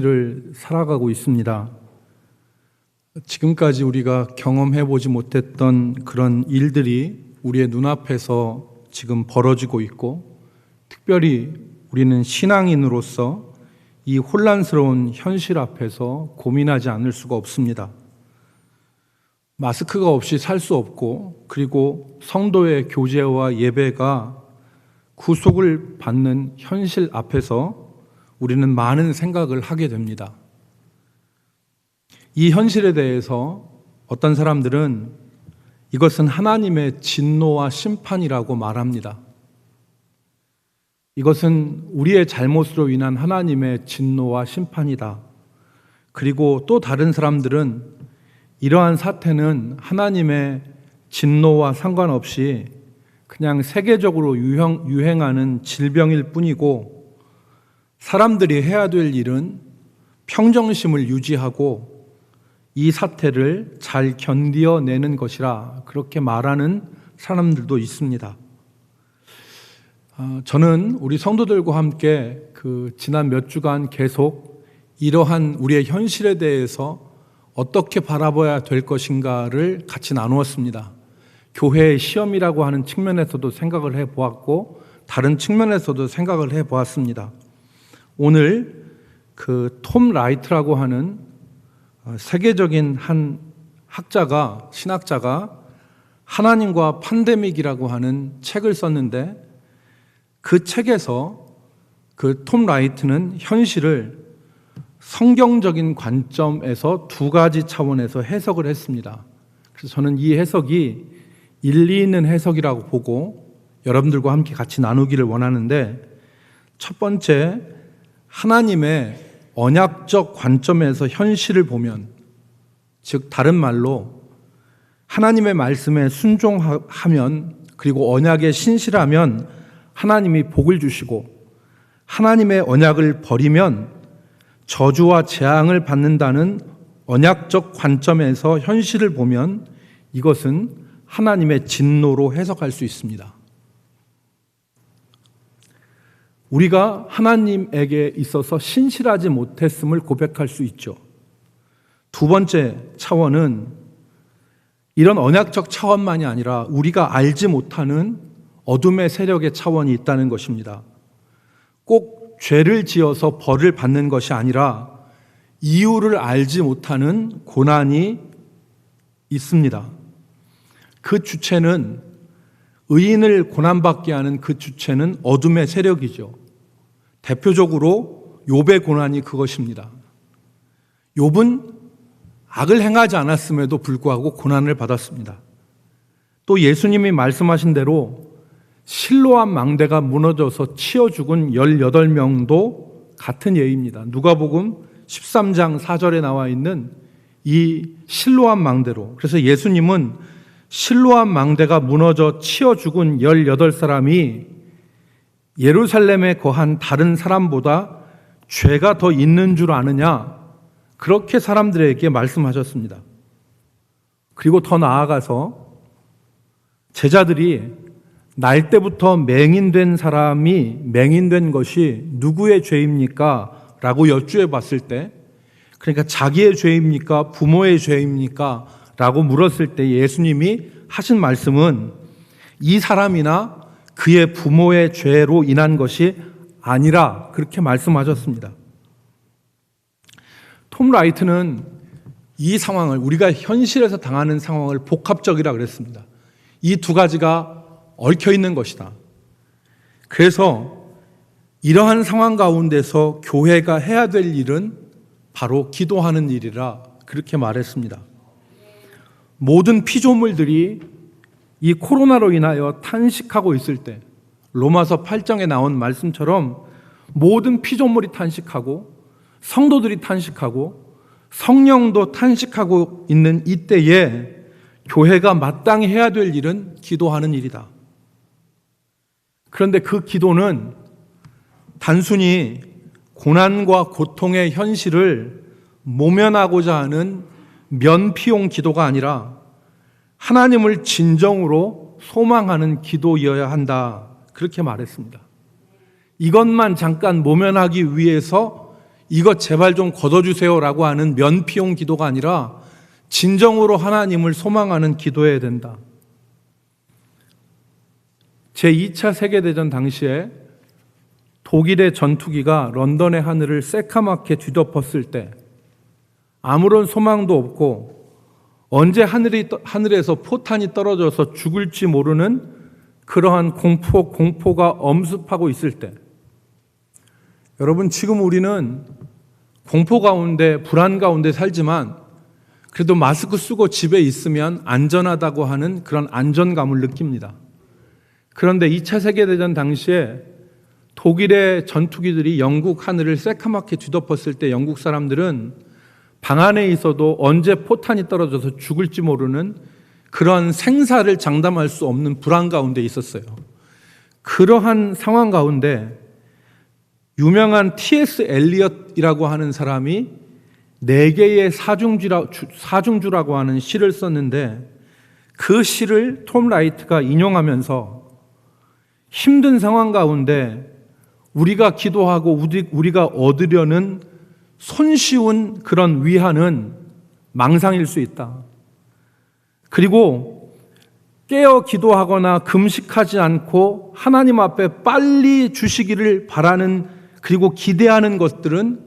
현실을 살아가고 있습니다. 지금까지 우리가 경험해보지 못했던 그런 일들이 우리의 눈앞에서 지금 벌어지고 있고, 특별히 우리는 신앙인으로서 이 혼란스러운 현실 앞에서 고민하지 않을 수가 없습니다. 마스크가 없이 살 수 없고, 그리고 성도의 교제와 예배가 구속을 받는 현실 앞에서 우리는 많은 생각을 하게 됩니다. 이 현실에 대해서 어떤 사람들은 이것은 하나님의 진노와 심판이라고 말합니다. 이것은 우리의 잘못으로 인한 하나님의 진노와 심판이다. 그리고 또 다른 사람들은 이러한 사태는 하나님의 진노와 상관없이 그냥 세계적으로 유행하는 질병일 뿐이고, 사람들이 해야 될 일은 평정심을 유지하고 이 사태를 잘 견뎌내는 것이라, 그렇게 말하는 사람들도 있습니다. 저는 우리 성도들과 함께 지난 몇 주간 계속 이러한 우리의 현실에 대해서 어떻게 바라봐야 될 것인가를 같이 나누었습니다. 교회의 시험이라고 하는 측면에서도 생각을 해보았고, 다른 측면에서도 생각을 해보았습니다. 오늘 톰 라이트라고 하는 세계적인 한 신학자가 하나님과 팬데믹이라고 하는 책을 썼는데, 그 책에서 톰 라이트는 현실을 성경적인 관점에서 두 가지 차원에서 해석을 했습니다. 그래서 저는 이 해석이 일리 있는 해석이라고 보고 여러분들과 함께 같이 나누기를 원하는데, 첫 번째, 하나님의 언약적 관점에서 현실을 보면, 즉 다른 말로 하나님의 말씀에 순종하면, 그리고 언약에 신실하면 하나님이 복을 주시고, 하나님의 언약을 버리면 저주와 재앙을 받는다는 언약적 관점에서 현실을 보면 이것은 하나님의 진노로 해석할 수 있습니다. 우리가 하나님에게 있어서 신실하지 못했음을 고백할 수 있죠. 두 번째 차원은 이런 언약적 차원만이 아니라 우리가 알지 못하는 어둠의 세력의 차원이 있다는 것입니다. 꼭 죄를 지어서 벌을 받는 것이 아니라 이유를 알지 못하는 고난이 있습니다. 그 주체는, 의인을 고난받게 하는 그 주체는 어둠의 세력이죠. 대표적으로 욥의 고난이 그것입니다. 욥은 악을 행하지 않았음에도 불구하고 고난을 받았습니다. 또 예수님이 말씀하신 대로 실로암 망대가 무너져서 치어 죽은 18명도 같은 예입니다. 누가복음 13장 4절에 나와 있는 이 실로암 망대로. 그래서 예수님은 실로암 망대가 무너져 치어 죽은 18사람이 예루살렘에 거한 다른 사람보다 죄가 더 있는 줄 아느냐, 그렇게 사람들에게 말씀하셨습니다. 그리고 더 나아가서 제자들이 날 때부터 맹인된 사람이 맹인된 것이 누구의 죄입니까? 라고 여쭈어 봤을 때, 그러니까 자기의 죄입니까? 부모의 죄입니까? 라고 물었을 때 예수님이 하신 말씀은 이 사람이나 그의 부모의 죄로 인한 것이 아니라, 그렇게 말씀하셨습니다. 톰 라이트는 이 상황을, 우리가 현실에서 당하는 상황을 복합적이라 그랬습니다. 이 두 가지가 얽혀 있는 것이다. 그래서 이러한 상황 가운데서 교회가 해야 될 일은 바로 기도하는 일이라, 그렇게 말했습니다. 모든 피조물들이 이 코로나로 인하여 탄식하고 있을 때, 로마서 8장에 나온 말씀처럼 모든 피조물이 탄식하고 성도들이 탄식하고 성령도 탄식하고 있는 이때에 교회가 마땅히 해야 될 일은 기도하는 일이다. 그런데 그 기도는 단순히 고난과 고통의 현실을 모면하고자 하는 면피용 기도가 아니라 하나님을 진정으로 소망하는 기도이어야 한다, 그렇게 말했습니다. 이것만 잠깐 모면하기 위해서 이것 제발 좀 걷어주세요라고 하는 면피용 기도가 아니라 진정으로 하나님을 소망하는 기도해야 된다. 제2차 세계대전 당시에 독일의 전투기가 런던의 하늘을 새카맣게 뒤덮었을 때 아무런 소망도 없고 언제 하늘에서 포탄이 떨어져서 죽을지 모르는 그러한 공포가 엄습하고 있을 때, 여러분, 지금 우리는 공포 가운데, 불안 가운데 살지만 그래도 마스크 쓰고 집에 있으면 안전하다고 하는 그런 안전감을 느낍니다. 그런데 2차 세계대전 당시에 독일의 전투기들이 영국 하늘을 새카맣게 뒤덮었을 때 영국 사람들은 방 안에 있어도 언제 포탄이 떨어져서 죽을지 모르는 그런 생사를 장담할 수 없는 불안 가운데 있었어요. 그러한 상황 가운데 유명한 T.S. 엘리엇이라고 하는 사람이 4개의 사중주라고 하는 시를 썼는데 그 시를 톰 라이트가 인용하면서 힘든 상황 가운데 우리가 기도하고 우리가 얻으려는 손쉬운 그런 위안은 망상일 수 있다. 그리고 깨어 기도하거나 금식하지 않고 하나님 앞에 빨리 주시기를 바라는 그리고 기대하는 것들은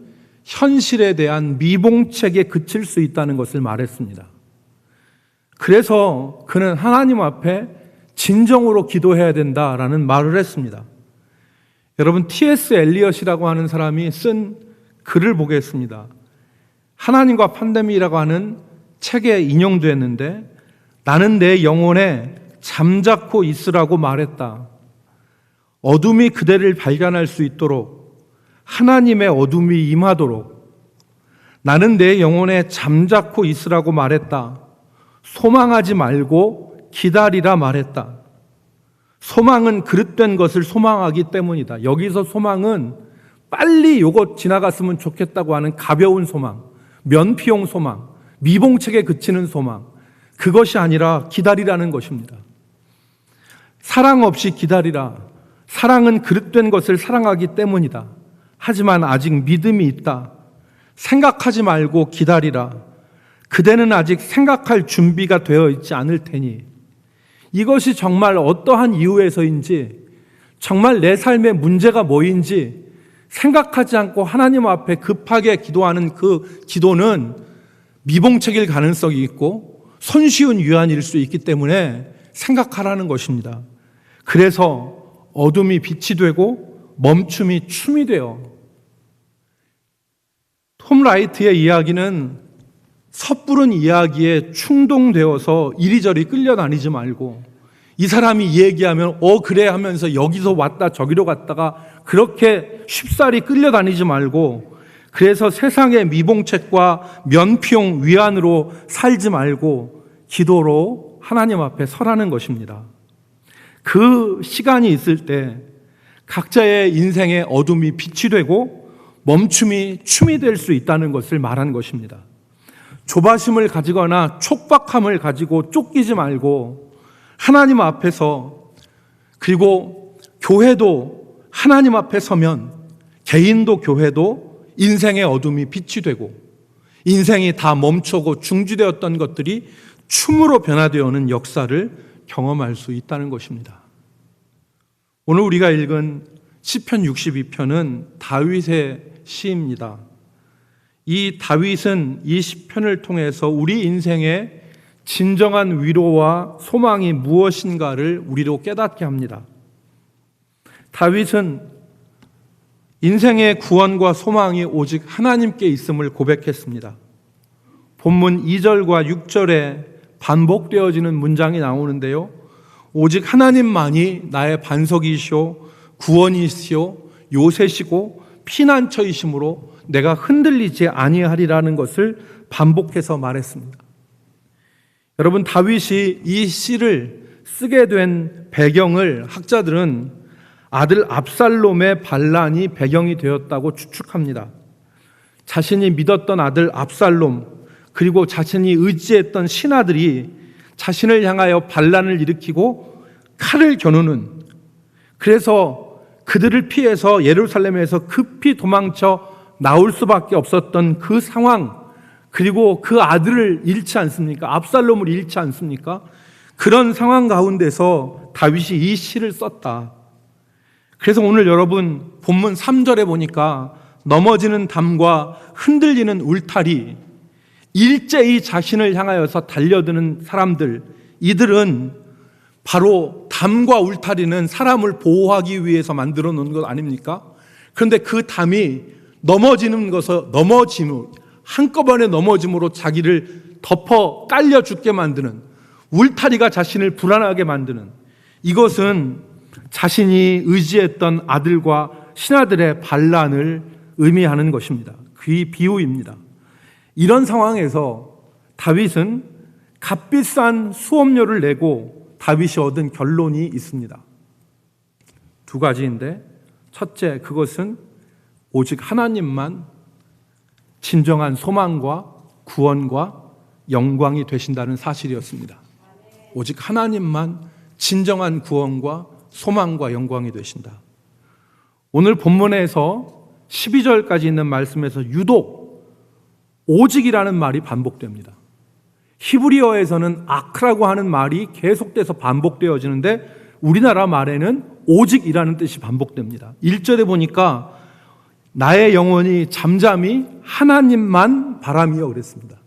현실에 대한 미봉책에 그칠 수 있다는 것을 말했습니다. 그래서 그는 하나님 앞에 진정으로 기도해야 된다라는 말을 했습니다. 여러분, T.S. 엘리엇이라고 하는 사람이 쓴 글을 보겠습니다. 하나님과 팬데믹이라고 하는 책에 인용됐는데, 나는 내 영혼에 잠자코 있으라고 말했다. 어둠이 그대를 발견할 수 있도록, 하나님의 어둠이 임하도록 나는 내 영혼에 잠자코 있으라고 말했다. 소망하지 말고 기다리라 말했다. 소망은 그릇된 것을 소망하기 때문이다. 여기서 소망은 빨리 요것 지나갔으면 좋겠다고 하는 가벼운 소망, 면피용 소망, 미봉책에 그치는 소망, 그것이 아니라 기다리라는 것입니다. 사랑 없이 기다리라. 사랑은 그릇된 것을 사랑하기 때문이다. 하지만 아직 믿음이 있다. 생각하지 말고 기다리라. 그대는 아직 생각할 준비가 되어 있지 않을 테니. 이것이 정말 어떠한 이유에서인지, 정말 내 삶의 문제가 뭐인지 생각하지 않고 하나님 앞에 급하게 기도하는 그 기도는 미봉책일 가능성이 있고 손쉬운 유한일 수 있기 때문에 생각하라는 것입니다. 그래서 어둠이 빛이 되고 멈춤이 춤이 돼요. 톰 라이트의 이야기는 섣부른 이야기에 충동되어서 이리저리 끌려다니지 말고, 이 사람이 얘기하면 그래 하면서 여기서 왔다 저기로 갔다가 그렇게 쉽사리 끌려다니지 말고, 그래서 세상의 미봉책과 면피용 위안으로 살지 말고 기도로 하나님 앞에 서라는 것입니다. 그 시간이 있을 때 각자의 인생의 어둠이 빛이 되고 멈춤이 춤이 될 수 있다는 것을 말한 것입니다. 조바심을 가지거나 촉박함을 가지고 쫓기지 말고 하나님 앞에서, 그리고 교회도 하나님 앞에 서면 개인도 교회도 인생의 어둠이 빛이 되고 인생이 다 멈추고 중지되었던 것들이 춤으로 변화되어오는 역사를 경험할 수 있다는 것입니다. 오늘 우리가 읽은 시편 62편은 다윗의 시입니다. 이 다윗은 이 시편을 통해서 우리 인생의 진정한 위로와 소망이 무엇인가를 우리로 깨닫게 합니다. 다윗은 인생의 구원과 소망이 오직 하나님께 있음을 고백했습니다. 본문 2절과 6절에 반복되어지는 문장이 나오는데요, 오직 하나님만이 나의 반석이시오, 구원이시오, 요새시고 피난처이심으로 내가 흔들리지 아니하리라는 것을 반복해서 말했습니다. 여러분, 다윗이 이 시를 쓰게 된 배경을 학자들은 아들 압살롬의 반란이 배경이 되었다고 추측합니다. 자신이 믿었던 아들 압살롬, 그리고 자신이 의지했던 신하들이 자신을 향하여 반란을 일으키고 칼을 겨누는, 그래서 그들을 피해서 예루살렘에서 급히 도망쳐 나올 수밖에 없었던 그 상황, 그리고 그 아들을 잃지 않습니까? 압살롬을 잃지 않습니까? 그런 상황 가운데서 다윗이 이 시를 썼다. 그래서 오늘 여러분 본문 3절에 보니까 넘어지는 담과 흔들리는 울타리, 일제히 자신을 향하여서 달려드는 사람들, 이들은 바로 담과 울타리는 사람을 보호하기 위해서 만들어 놓은 것 아닙니까? 그런데 그 담이 넘어지는 것을 한꺼번에 넘어짐으로 자기를 덮어 깔려 죽게 만드는, 울타리가 자신을 불안하게 만드는, 이것은 자신이 의지했던 아들과 신하들의 반란을 의미하는 것입니다. 그 비유입니다. 이런 상황에서 다윗은 값비싼 수업료를 내고 다윗이 얻은 결론이 있습니다. 두 가지인데, 첫째, 그것은 오직 하나님만 진정한 소망과 구원과 영광이 되신다는 사실이었습니다. 오직 하나님만 진정한 구원과 소망과 영광이 되신다. 오늘 본문에서 12절까지 있는 말씀에서 유독 오직이라는 말이 반복됩니다. 히브리어에서는 아크라고 하는 말이 계속돼서 반복되어지는데 우리나라 말에는 오직이라는 뜻이 반복됩니다. 1절에 보니까 나의 영혼이 잠잠히 하나님만 바라며 그랬습니다.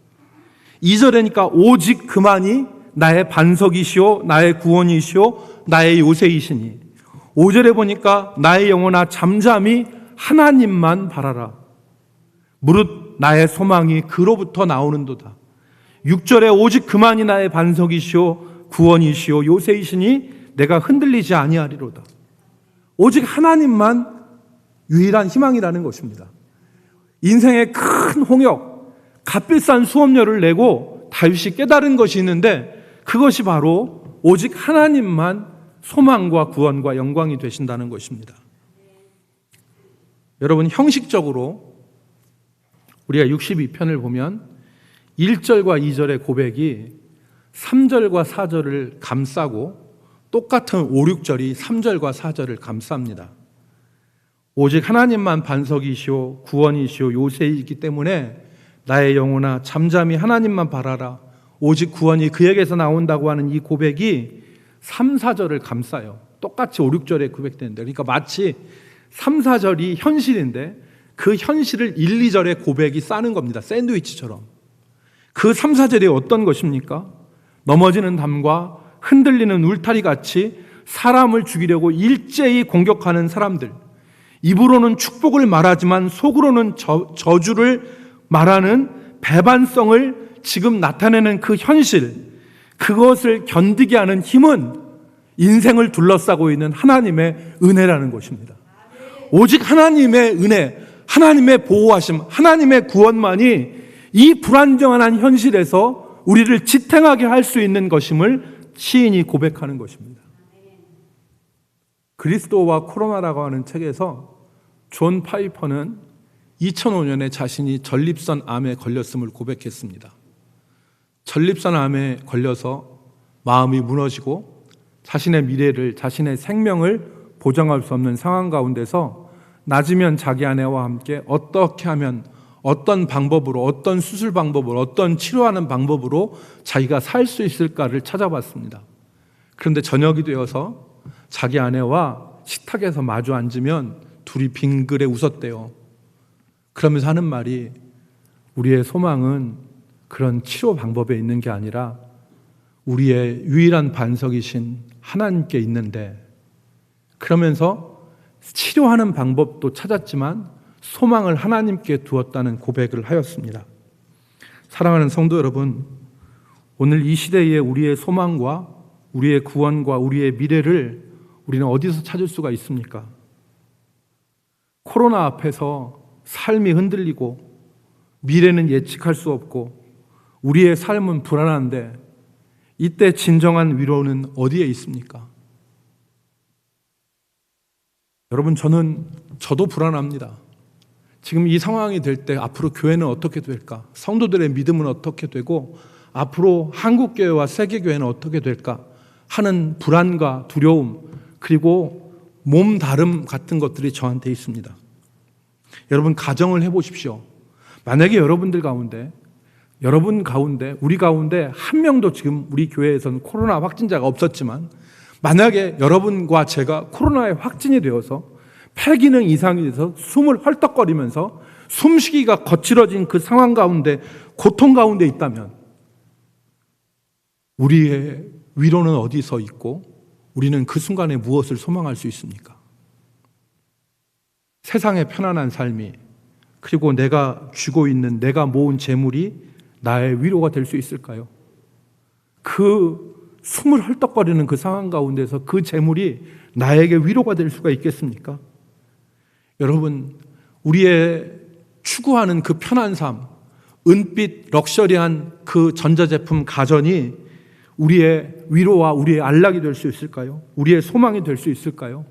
2절에니까 오직 그만이 나의 반석이시오 나의 구원이시오 나의 요새이시니, 5절에 보니까 나의 영혼아 잠잠히 하나님만 바라라. 무릇 나의 소망이 그로부터 나오는도다. 6절에 오직 그만이 나의 반석이시오 구원이시오 요새이시니 내가 흔들리지 아니하리로다. 오직 하나님만 유일한 희망이라는 것입니다. 인생의 큰 홍역, 값비싼 수업료를 내고 다윗이 깨달은 것이 있는데, 그것이 바로 오직 하나님만 소망과 구원과 영광이 되신다는 것입니다. 여러분, 형식적으로 우리가 62편을 보면 1절과 2절의 고백이 3절과 4절을 감싸고 똑같은 5, 6절이 3절과 4절을 감쌉니다. 오직 하나님만 반석이시오 구원이시오 요새이기 때문에 나의 영혼아 잠잠히 하나님만 바라라. 오직 구원이 그에게서 나온다고 하는 이 고백이 3, 4절을 감싸요. 똑같이 5, 6절에 고백되는데, 그러니까 마치 3, 4절이 현실인데 그 현실을 1, 2절의 고백이 싸는 겁니다. 샌드위치처럼. 그 3, 4절이 어떤 것입니까? 넘어지는 담과 흔들리는 울타리 같이 사람을 죽이려고 일제히 공격하는 사람들, 입으로는 축복을 말하지만 속으로는 저주를 말하는 배반성을 지금 나타내는 그 현실, 그것을 견디게 하는 힘은 인생을 둘러싸고 있는 하나님의 은혜라는 것입니다. 오직 하나님의 은혜, 하나님의 보호하심, 하나님의 구원만이 이 불안정한 현실에서 우리를 지탱하게 할 수 있는 것임을 시인이 고백하는 것입니다. 그리스도와 코로나라고 하는 책에서 존 파이퍼는 2005년에 자신이 전립선 암에 걸렸음을 고백했습니다. 전립선 암에 걸려서 마음이 무너지고 자신의 미래를, 자신의 생명을 보장할 수 없는 상황 가운데서 낮으면 자기 아내와 함께 어떻게 하면, 어떤 방법으로, 어떤 수술 방법으로, 어떤 치료하는 방법으로 자기가 살 수 있을까를 찾아봤습니다. 그런데 저녁이 되어서 자기 아내와 식탁에서 마주 앉으면 둘이 빙그레 웃었대요. 그러면서 하는 말이, 우리의 소망은 그런 치료 방법에 있는 게 아니라 우리의 유일한 반석이신 하나님께 있는데, 그러면서 치료하는 방법도 찾았지만 소망을 하나님께 두었다는 고백을 하였습니다. 사랑하는 성도 여러분, 오늘 이 시대에 우리의 소망과 우리의 구원과 우리의 미래를 우리는 어디서 찾을 수가 있습니까? 코로나 앞에서 삶이 흔들리고 미래는 예측할 수 없고 우리의 삶은 불안한데, 이때 진정한 위로는 어디에 있습니까? 여러분, 저도 불안합니다. 지금 이 상황이 될 때 앞으로 교회는 어떻게 될까? 성도들의 믿음은 어떻게 되고 앞으로 한국교회와 세계교회는 어떻게 될까? 하는 불안과 두려움, 그리고 몸다름 같은 것들이 저한테 있습니다. 여러분 가정을 해보십시오. 만약에 여러분 가운데 우리 가운데 한 명도 지금 우리 교회에서는 코로나 확진자가 없었지만 만약에 여러분과 제가 코로나에 확진이 되어서 폐기능 이상이 돼서 숨을 헐떡거리면서 숨쉬기가 거칠어진 그 상황 가운데 고통 가운데 있다면 우리의 위로는 어디서 있고 우리는 그 순간에 무엇을 소망할 수 있습니까? 세상의 편안한 삶이 그리고 내가 쥐고 있는 내가 모은 재물이 나의 위로가 될 수 있을까요? 그 숨을 헐떡거리는 그 상황 가운데서 그 재물이 나에게 위로가 될 수가 있겠습니까? 여러분, 우리의 추구하는 그 편한 삶, 은빛 럭셔리한 그 전자제품 가전이 우리의 위로와 우리의 안락이 될 수 있을까요? 우리의 소망이 될 수 있을까요?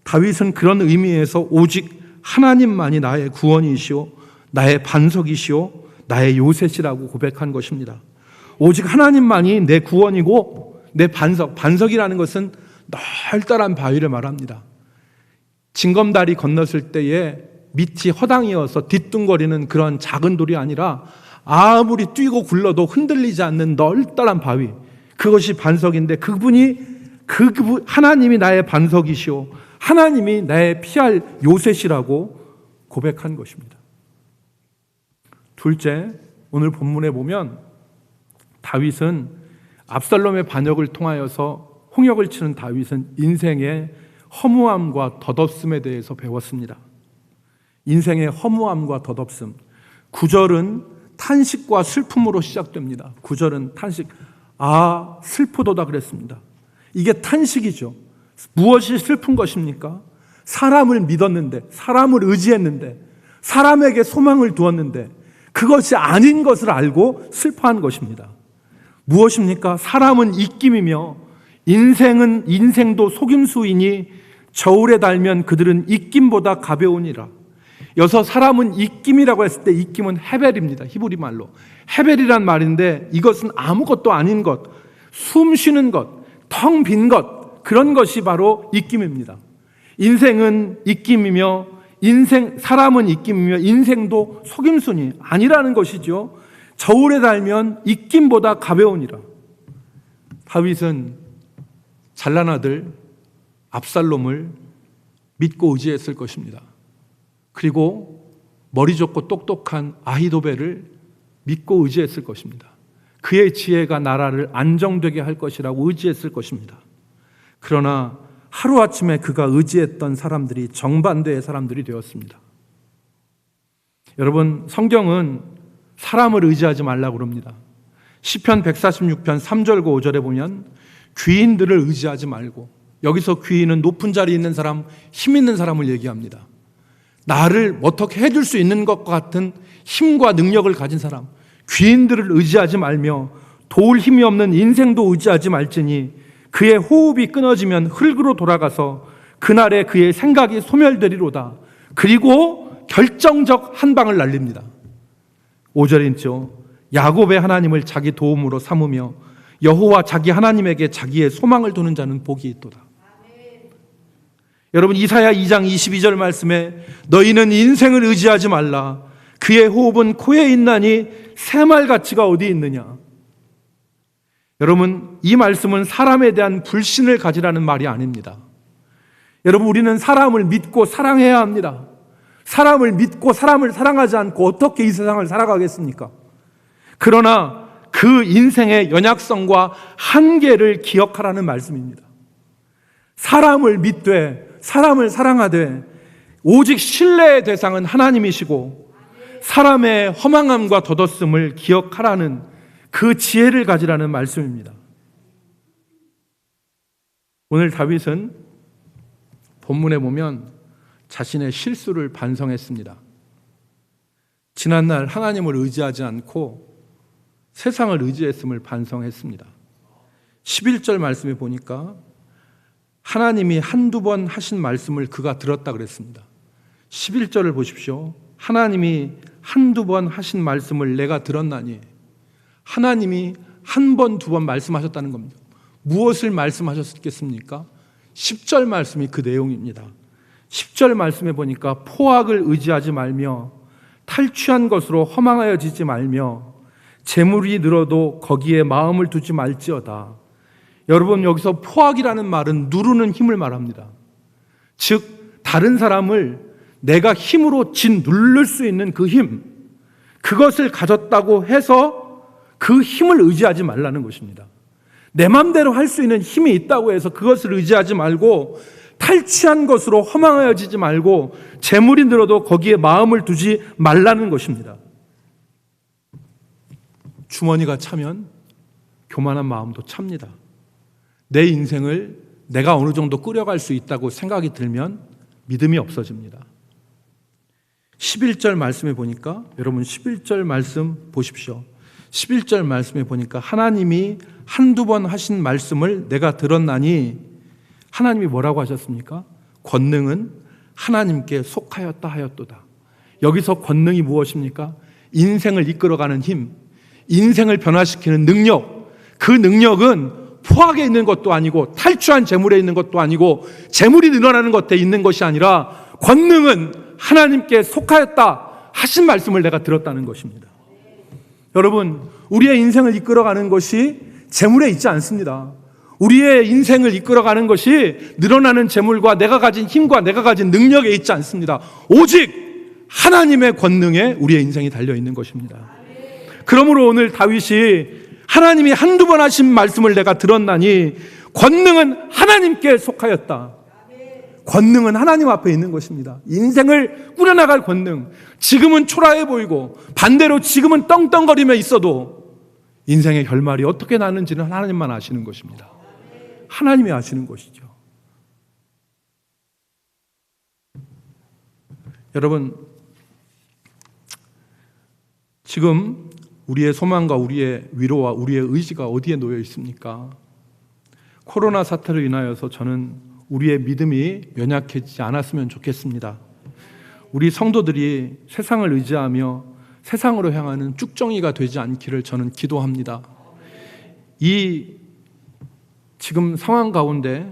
다윗은 그런 의미에서 오직 하나님만이 나의 구원이시오, 나의 반석이시오, 나의 요새시라고 고백한 것입니다. 오직 하나님만이 내 구원이고 내 반석이라는 것은 널따란 바위를 말합니다. 징검다리 건넜을 때에 밑이 허당이어서 뒤뚱거리는 그런 작은 돌이 아니라 아무리 뛰고 굴러도 흔들리지 않는 널따란 바위, 그것이 반석인데 하나님이 나의 반석이시오, 하나님이 나의 피할 요새시라고 고백한 것입니다. 둘째, 오늘 본문에 보면 다윗은 압살롬의 반역을 통하여서 홍역을 치는 다윗은 인생의 허무함과 덧없음에 대해서 배웠습니다. 인생의 허무함과 덧없음. 9절은 탄식과 슬픔으로 시작됩니다. 9절은 탄식, 슬프도다 그랬습니다. 이게 탄식이죠. 무엇이 슬픈 것입니까? 사람을 믿었는데, 사람을 의지했는데, 사람에게 소망을 두었는데 그것이 아닌 것을 알고 슬퍼한 것입니다. 무엇입니까? 사람은 입김이며 인생도 속임수이니 저울에 달면 그들은 입김보다 가벼우니라. 여기서 사람은 입김이라고 했을 때 입김은 헤벨입니다. 히브리 말로. 헤벨이란 말인데 이것은 아무것도 아닌 것, 숨 쉬는 것, 텅 빈 것, 그런 것이 바로 입김입니다. 인생은 입김이며 사람은 입김이며 인생도 속임수니 아니라는 것이죠. 저울에 달면 입김보다 가벼우니라. 다윗은 잘난 아들 압살롬을 믿고 의지했을 것입니다. 그리고 머리 좋고 똑똑한 아히도벨을 믿고 의지했을 것입니다. 그의 지혜가 나라를 안정되게 할 것이라고 의지했을 것입니다. 그러나 하루아침에 그가 의지했던 사람들이 정반대의 사람들이 되었습니다. 여러분, 성경은 사람을 의지하지 말라고 그럽니다. 시편 146편 3절과 5절에 보면 귀인들을 의지하지 말고, 여기서 귀인은 높은 자리에 있는 사람, 힘 있는 사람을 얘기합니다. 나를 어떻게 해줄 수 있는 것과 같은 힘과 능력을 가진 사람, 귀인들을 의지하지 말며 도울 힘이 없는 인생도 의지하지 말지니 그의 호흡이 끊어지면 흙으로 돌아가서 그날에 그의 생각이 소멸되리로다. 그리고 결정적 한 방을 날립니다. 5절에 있죠. 야곱의 하나님을 자기 도움으로 삼으며 여호와 자기 하나님에게 자기의 소망을 두는 자는 복이 있도다. 여러분, 이사야 2장 22절 말씀에 너희는 인생을 의지하지 말라. 그의 호흡은 코에 있나니 새말가치가 어디 있느냐. 여러분, 이 말씀은 사람에 대한 불신을 가지라는 말이 아닙니다. 여러분, 우리는 사람을 믿고 사랑해야 합니다. 사람을 믿고 사람을 사랑하지 않고 어떻게 이 세상을 살아가겠습니까? 그러나 그 인생의 연약성과 한계를 기억하라는 말씀입니다. 사람을 믿되 사람을 사랑하되 오직 신뢰의 대상은 하나님이시고 사람의 허망함과 덧없음을 기억하라는 그 지혜를 가지라는 말씀입니다. 오늘 다윗은 본문에 보면 자신의 실수를 반성했습니다. 지난날 하나님을 의지하지 않고 세상을 의지했음을 반성했습니다. 11절 말씀에 보니까 하나님이 한두 번 하신 말씀을 그가 들었다 그랬습니다. 11절을 보십시오. 하나님이 한두 번 하신 말씀을 내가 들었나니. 하나님이 한 번, 두 번 말씀하셨다는 겁니다. 무엇을 말씀하셨겠습니까? 10절 말씀이 그 내용입니다. 10절 말씀에 보니까 포악을 의지하지 말며 탈취한 것으로 허망하여지지 말며 재물이 늘어도 거기에 마음을 두지 말지어다. 여러분, 여기서 포악이라는 말은 누르는 힘을 말합니다. 즉 다른 사람을 내가 힘으로 짓누를 수 있는 그 힘, 그것을 가졌다고 해서 그 힘을 의지하지 말라는 것입니다. 내 마음대로 할 수 있는 힘이 있다고 해서 그것을 의지하지 말고, 탈취한 것으로 허망하여지지 말고, 재물이 늘어도 거기에 마음을 두지 말라는 것입니다. 주머니가 차면 교만한 마음도 찹니다. 내 인생을 내가 어느 정도 끌어갈 수 있다고 생각이 들면 믿음이 없어집니다. 11절 말씀에 보니까, 여러분 11절 말씀 보십시오. 11절 말씀에 보니까 하나님이 한두 번 하신 말씀을 내가 들었나니, 하나님이 뭐라고 하셨습니까? 권능은 하나님께 속하였다 하였도다. 여기서 권능이 무엇입니까? 인생을 이끌어가는 힘, 인생을 변화시키는 능력. 그 능력은 포악에 있는 것도 아니고 탈취한 재물에 있는 것도 아니고 재물이 늘어나는 것에 있는 것이 아니라, 권능은 하나님께 속하였다 하신 말씀을 내가 들었다는 것입니다. 여러분, 우리의 인생을 이끌어가는 것이 재물에 있지 않습니다. 우리의 인생을 이끌어가는 것이 늘어나는 재물과 내가 가진 힘과 내가 가진 능력에 있지 않습니다. 오직 하나님의 권능에 우리의 인생이 달려있는 것입니다. 그러므로 오늘 다윗이 하나님이 한두 번 하신 말씀을 내가 들었나니 권능은 하나님께 속하였다. 권능은 하나님 앞에 있는 것입니다. 인생을 꾸려나갈 권능. 지금은 초라해 보이고 반대로 지금은 떵떵거리며 있어도 인생의 결말이 어떻게 나는지는 하나님만 아시는 것입니다. 하나님이 아시는 것이죠. 여러분, 지금 우리의 소망과 우리의 위로와 우리의 의지가 어디에 놓여 있습니까? 코로나 사태로 인하여서 저는 우리의 믿음이 연약해지지 않았으면 좋겠습니다. 우리 성도들이 세상을 의지하며 세상으로 향하는 쭉정이가 되지 않기를 저는 기도합니다. 이 지금 상황 가운데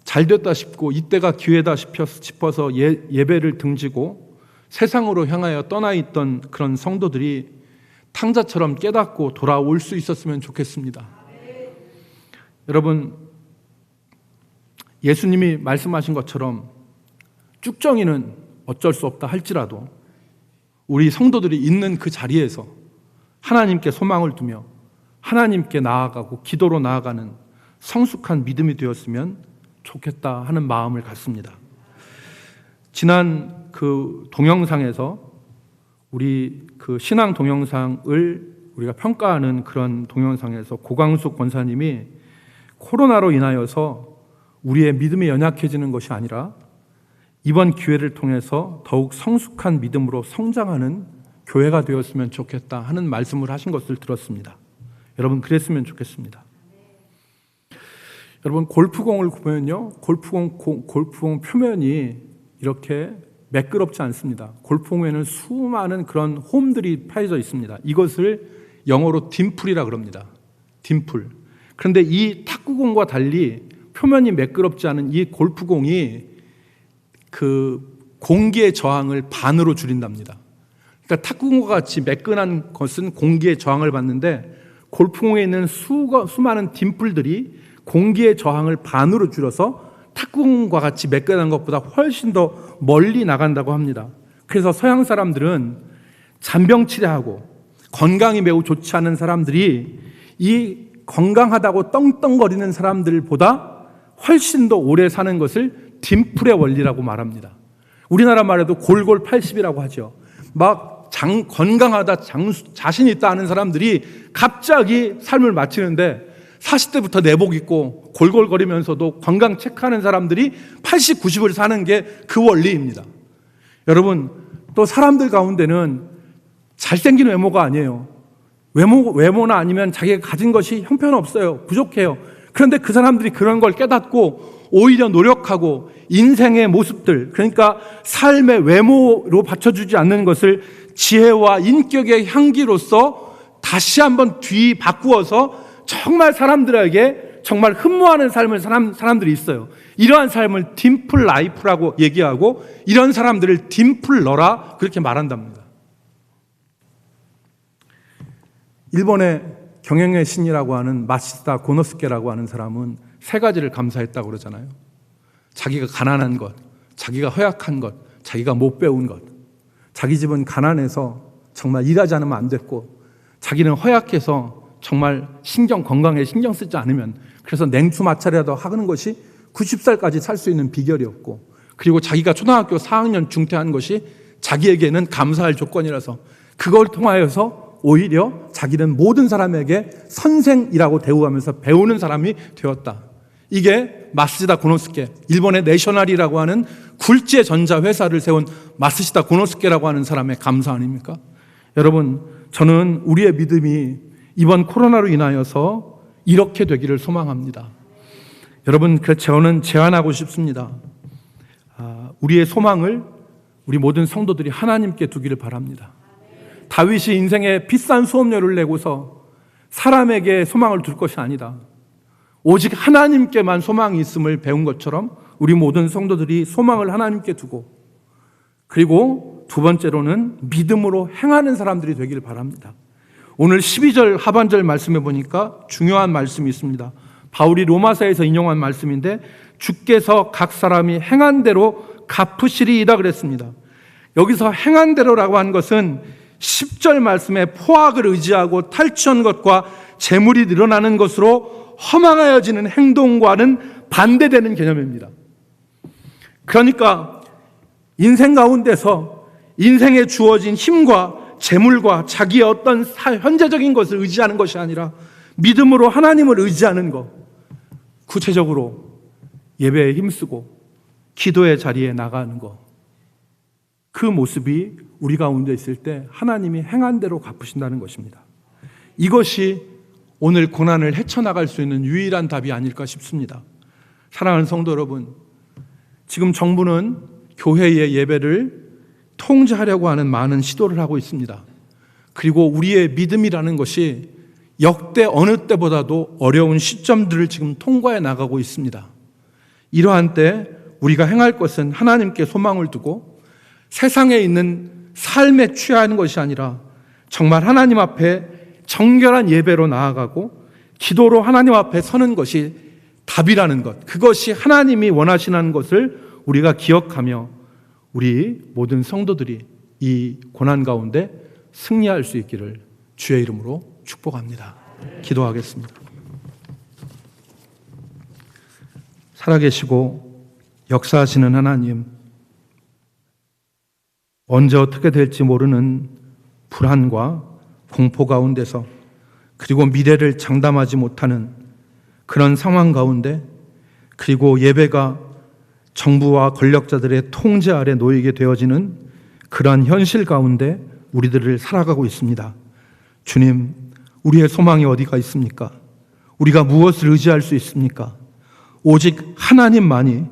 잘됐다 싶고 이때가 기회다 싶어서 예배를 등지고 세상으로 향하여 떠나 있던 그런 성도들이 탕자처럼 깨닫고 돌아올 수 있었으면 좋겠습니다. 여러분, 예수님이 말씀하신 것처럼 쭉정이는 어쩔 수 없다 할지라도 우리 성도들이 있는 그 자리에서 하나님께 소망을 두며 하나님께 나아가고 기도로 나아가는 성숙한 믿음이 되었으면 좋겠다 하는 마음을 갖습니다. 지난 그 동영상에서 우리 그 신앙 동영상을 우리가 평가하는 그런 동영상에서 고광숙 권사님이 코로나로 인하여서 우리의 믿음이 연약해지는 것이 아니라 이번 기회를 통해서 더욱 성숙한 믿음으로 성장하는 교회가 되었으면 좋겠다 하는 말씀을 하신 것을 들었습니다. 여러분, 그랬으면 좋겠습니다. 여러분, 골프공을 보면요, 골프공 표면이 이렇게 매끄럽지 않습니다. 골프공에는 수많은 그런 홈들이 파여져 있습니다. 이것을 영어로 딤플이라 그럽니다. 딤플. 그런데 이 탁구공과 달리 표면이 매끄럽지 않은 이 골프공이 그 공기의 저항을 반으로 줄인답니다. 그러니까 탁구공과 같이 매끈한 것은 공기의 저항을 받는데 골프공에 있는 수많은 딤플들이 공기의 저항을 반으로 줄여서 탁구공과 같이 매끈한 것보다 훨씬 더 멀리 나간다고 합니다. 그래서 서양 사람들은 잔병 치레하고 건강이 매우 좋지 않은 사람들이 이 건강하다고 떵떵거리는 사람들보다 훨씬 더 오래 사는 것을 딤플의 원리라고 말합니다. 우리나라 말에도 골골 80이라고 하죠. 막 건강하다, 자신 있다 하는 사람들이 갑자기 삶을 마치는데 40대부터 내복 입고 골골거리면서도 건강 체크하는 사람들이 80, 90을 사는 게 그 원리입니다. 여러분, 또 사람들 가운데는 잘생긴 외모가 아니에요. 외모나 아니면 자기가 가진 것이 형편없어요. 부족해요. 그런데 그 사람들이 그런 걸 깨닫고 오히려 노력하고 인생의 모습들, 그러니까 삶의 외모로 받쳐주지 않는 것을 지혜와 인격의 향기로서 다시 한번 뒤바꾸어서 정말 사람들에게 정말 흠모하는 삶을 사람들이 있어요. 이러한 삶을 딤플 라이프라고 얘기하고 이런 사람들을 딤플러라 그렇게 말한답니다. 일본의 경영의 신이라고 하는 마시다 고노스케라고 하는 사람은 세 가지를 감사했다고 그러잖아요. 자기가 가난한 것, 자기가 허약한 것, 자기가 못 배운 것. 자기 집은 가난해서 정말 일하지 않으면 안 됐고, 자기는 허약해서 정말 건강에 신경 쓰지 않으면, 그래서 냉수 마찰이라도 하는 것이 90살까지 살 수 있는 비결이었고, 그리고 자기가 초등학교 4학년 중퇴한 것이 자기에게는 감사할 조건이라서 그걸 통하여서 오히려 자기는 모든 사람에게 선생이라고 대우하면서 배우는 사람이 되었다. 이게 마쓰시다 고노스케, 일본의 내셔널이라고 하는 굴지의 전자 회사를 세운 마쓰시다 고노스케라고 하는 사람의 감사 아닙니까? 여러분, 저는 우리의 믿음이 이번 코로나로 인하여서 이렇게 되기를 소망합니다. 여러분, 저는 제안하고 싶습니다. 우리의 소망을 우리 모든 성도들이 하나님께 두기를 바랍니다. 다윗이 인생에 비싼 수업료를 내고서 사람에게 소망을 둘 것이 아니다. 오직 하나님께만 소망이 있음을 배운 것처럼 우리 모든 성도들이 소망을 하나님께 두고, 그리고 두 번째로는 믿음으로 행하는 사람들이 되기를 바랍니다. 오늘 12절 하반절 말씀에 보니까 중요한 말씀이 있습니다. 바울이 로마서에서 인용한 말씀인데, 주께서 각 사람이 행한 대로 갚으시리이다 그랬습니다. 여기서 행한 대로라고 한 것은 10절 말씀에 포악을 의지하고 탈취한 것과 재물이 늘어나는 것으로 허망하여지는 행동과는 반대되는 개념입니다. 그러니까 인생 가운데서 인생에 주어진 힘과 재물과 자기의 어떤 현재적인 것을 의지하는 것이 아니라 믿음으로 하나님을 의지하는 것, 구체적으로 예배에 힘쓰고 기도의 자리에 나가는 것, 그 모습이 우리 가운데 있을 때 하나님이 행한 대로 갚으신다는 것입니다. 이것이 오늘 고난을 헤쳐나갈 수 있는 유일한 답이 아닐까 싶습니다. 사랑하는 성도 여러분, 지금 정부는 교회의 예배를 통제하려고 하는 많은 시도를 하고 있습니다. 그리고 우리의 믿음이라는 것이 역대 어느 때보다도 어려운 시점들을 지금 통과해 나가고 있습니다. 이러한 때 우리가 행할 것은 하나님께 소망을 두고 세상에 있는 삶에 취하는 것이 아니라 정말 하나님 앞에 정결한 예배로 나아가고 기도로 하나님 앞에 서는 것이 답이라는 것, 그것이 하나님이 원하시는 것을 우리가 기억하며 우리 모든 성도들이 이 고난 가운데 승리할 수 있기를 주의 이름으로 축복합니다. 기도하겠습니다. 살아계시고 역사하시는 하나님, 언제 어떻게 될지 모르는 불안과 공포 가운데서, 그리고 미래를 장담하지 못하는 그런 상황 가운데, 그리고 예배가 정부와 권력자들의 통제 아래 놓이게 되어지는 그러한 현실 가운데 우리들을 살아가고 있습니다. 주님, 우리의 소망이 어디가 있습니까? 우리가 무엇을 의지할 수 있습니까? 오직 하나님만이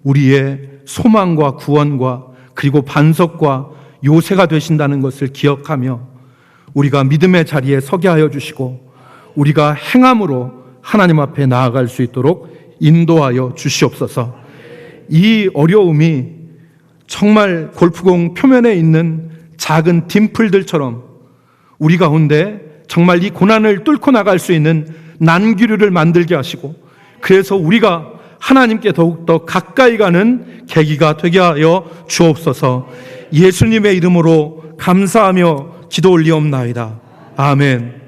우리의 소망과 구원과 그리고 반석과 요새가 되신다는 것을 기억하며 우리가 믿음의 자리에 서게 하여 주시고 우리가 행함으로 하나님 앞에 나아갈 수 있도록 인도하여 주시옵소서. 이 어려움이 정말 골프공 표면에 있는 작은 딤플들처럼 우리 가운데 정말 이 고난을 뚫고 나갈 수 있는 난기류를 만들게 하시고, 그래서 우리가 하나님께 더욱더 가까이 가는 계기가 되게 하여 주옵소서. 예수님의 이름으로 감사하며 기도 올리옵나이다. 아멘.